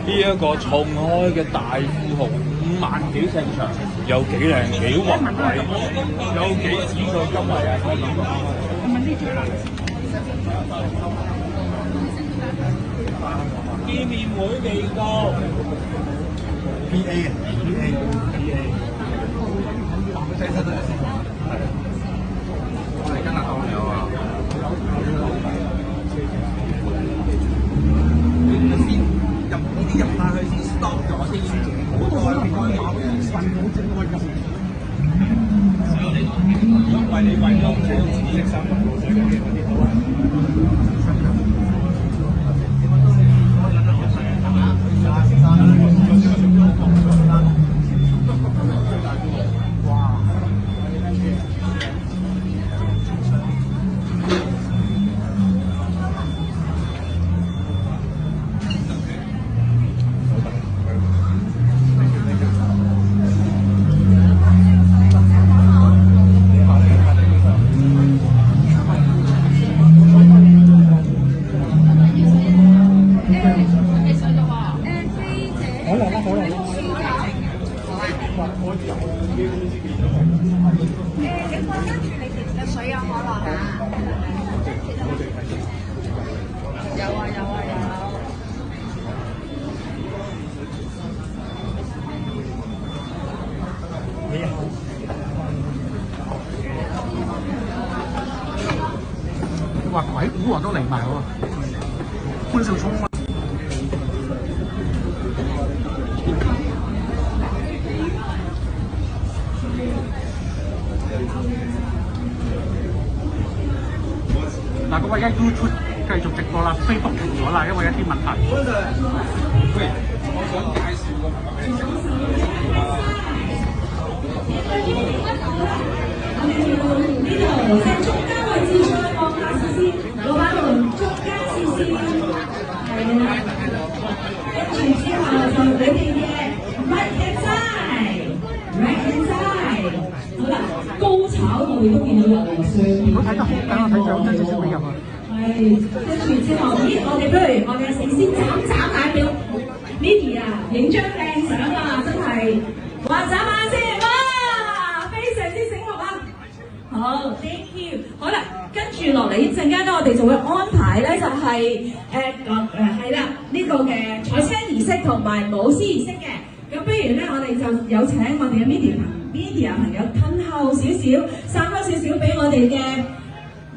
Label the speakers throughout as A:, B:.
A: 呢一個重開嘅大富豪5萬幾尺場，有幾靚幾宏偉，有幾指數金位啊！見面會未到
B: PA 我哋今日當有啊！先入呢啲入翻去先 stop 咗先，好多啦，應該有份好正開咁。因為你為咗唔使自己生活，所以嗰啲好啊。話鬼古惑都嚟埋喎，潘少聰啊！嗱，各位而家 YouTube 繼續直播啦 ，Facebook 停咗啦，因為一啲問題。喂，我想介紹個朋友
C: 喺中間位置再望下試試，老闆們中間試試，係啦。跟住之後就裏邊嘅 right hand side，right hand side， 好啦，高炒我哋都見到有上邊。
B: 我睇得好緊，我睇咗真少少俾入啊。
C: 係，跟住之後，咦，我哋不如我哋先眨眼表 ，Lily 啊，影張靚相啊，真係，哇，眨眼先，哇，非常之醒目啊！好 ，thank you。好啦，跟住落嚟陣間咧，我哋就會安排咧，就係係啦，呢個嘅彩青儀式同埋舞獅儀式嘅。咁不如咧，我哋就有請我哋嘅 media 朋友褪後少少，散開少少俾我哋嘅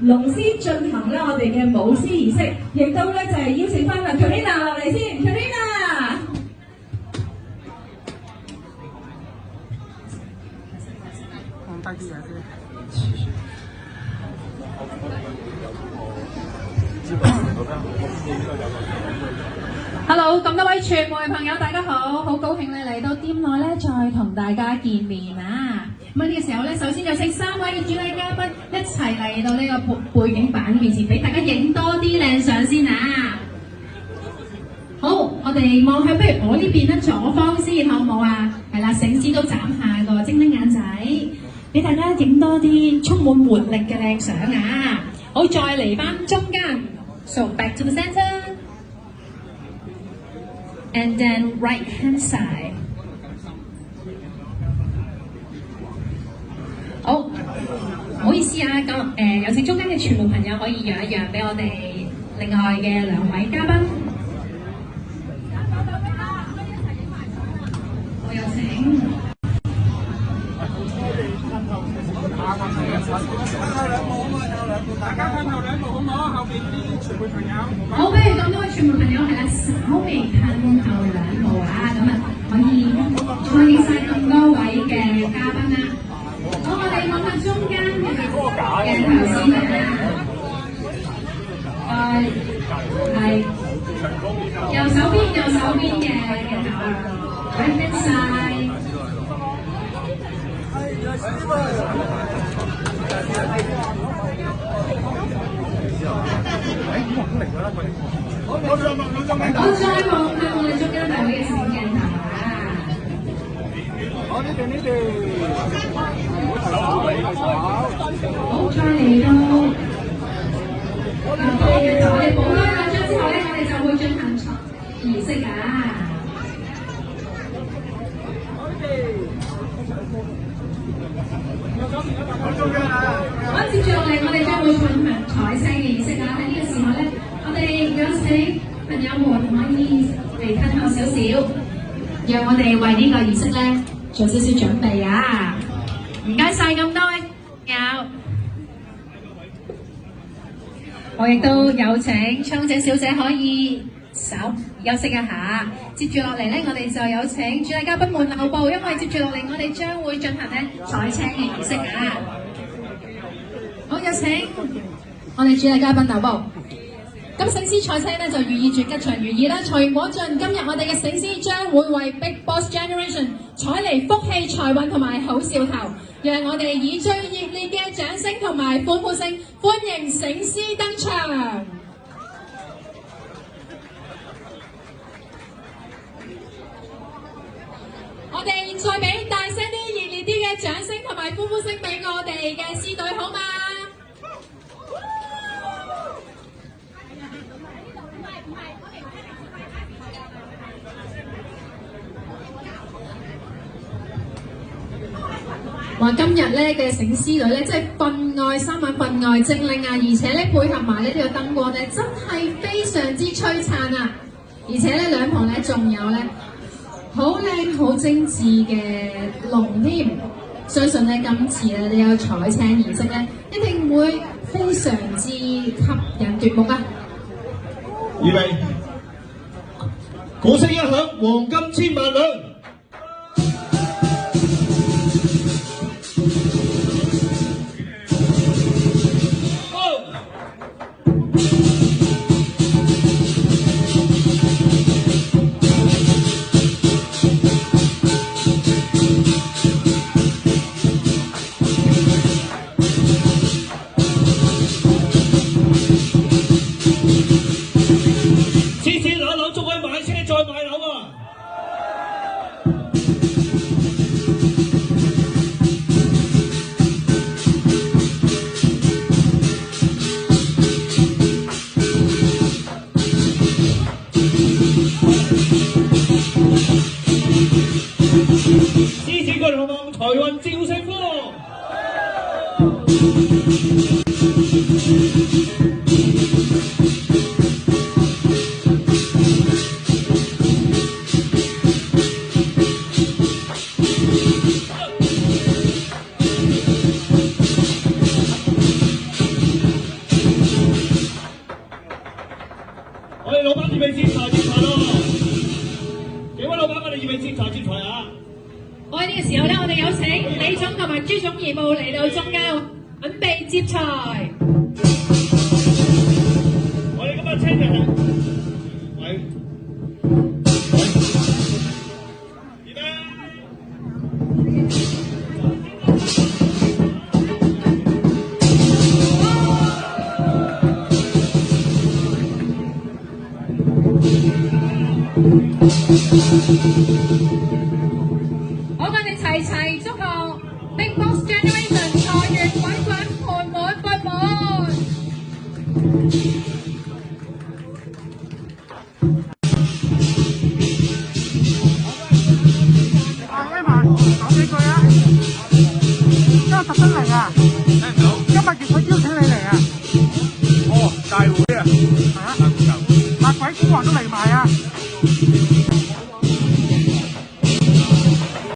C: 龍獅進行咧我哋嘅舞獅儀式，亦都咧就係邀請翻阿 Karina 落嚟先 ，Karina。
B: 放低啲嘢先。
D: Hello， 咁多位傳媒朋友，大家好，好高興咧嚟到店內咧，再同大家見面啊！咁呢個時候咧，首先就請3位嘅主禮嘉賓一齊嚟到呢個背景板面前，俾大家影多啲靚相先啊！好，我哋望向不如我呢邊咧左方先，好唔好啊？係啦，醒子都眨下個精靈眼仔，俾大家影多啲充滿活力嘅靚相啊！好，再嚟翻中間 ，so back to the center。And then right hand side。好，唔好意思啊，咁有請中間嘅傳媒朋友可以讓一讓俾我哋另外嘅2位嘉賓。我有請。
B: 大家褪後兩步好唔好？後邊啲傳媒朋友。
D: 好，不如咁多位傳媒朋友係啦，稍微褪後2步啊，咁啊可以歡迎晒咁多位嘅嘉賓啦。好，我哋望下中間嘅頭先啊，係右手邊嘅right hand side。我再望向我哋中間大位嘅攝影鏡頭啊！
B: 好，呢邊，好，
D: 再嚟到我哋補開2張之後咧，我哋就會進行儀式啊！彩青嘅儀式啊！喺呢個時候咧，我哋有請朋友們可以嚟退後少少，讓我哋為呢個儀式咧做少少準備啊！唔該晒咁多位朋友，我亦都有請蒼井小姐可以稍休息一下。接住落嚟咧，我哋就有請主禮嘉賓們留步，因為接住落嚟我哋將會進行咧彩青嘅儀式啊！好，有請我哋主禮嘉賓留步。咁醒獅彩青咧就寓意住吉祥如意啦，財源廣進。今日我哋嘅醒獅將會為 Big Boss Generation 採嚟福氣、財運同埋好兆頭，讓我哋以最熱烈嘅掌聲同埋歡呼聲歡迎醒獅登場。我哋再俾大聲啲、熱烈啲嘅掌聲同埋歡呼聲俾我哋嘅獅隊好嗎？話今日咧嘅醒獅隊咧，即係分外三眼分外精靈啊！而且咧配合埋呢個燈光咧，真係非常之璀璨啊！而且咧兩旁咧仲有咧好靚好精緻嘅龍添，相信咧今次咧呢個彩青儀式咧，一定會非常之吸引奪目啊！
E: 預備，鼓聲一響，黃金千萬兩。財運照盛科。我哋老闆預備接財咯！幾位老闆，我哋預備接財啊！
D: 我喺呢個時候咧，我哋有請李總同埋朱總義務嚟到中間準備接財。
E: 我哋今日青人啊，喂，預備。
D: 好，我哋齊齊祝賀 Big Boss Generation 財源滾滾，盆滿缽滿。
B: Emma 講幾句啊！今日特登嚟啊！聽唔到。今日佢邀請你嚟啊！哦，大會啊！係啊！大會就。鬼古惑都嚟埋啊！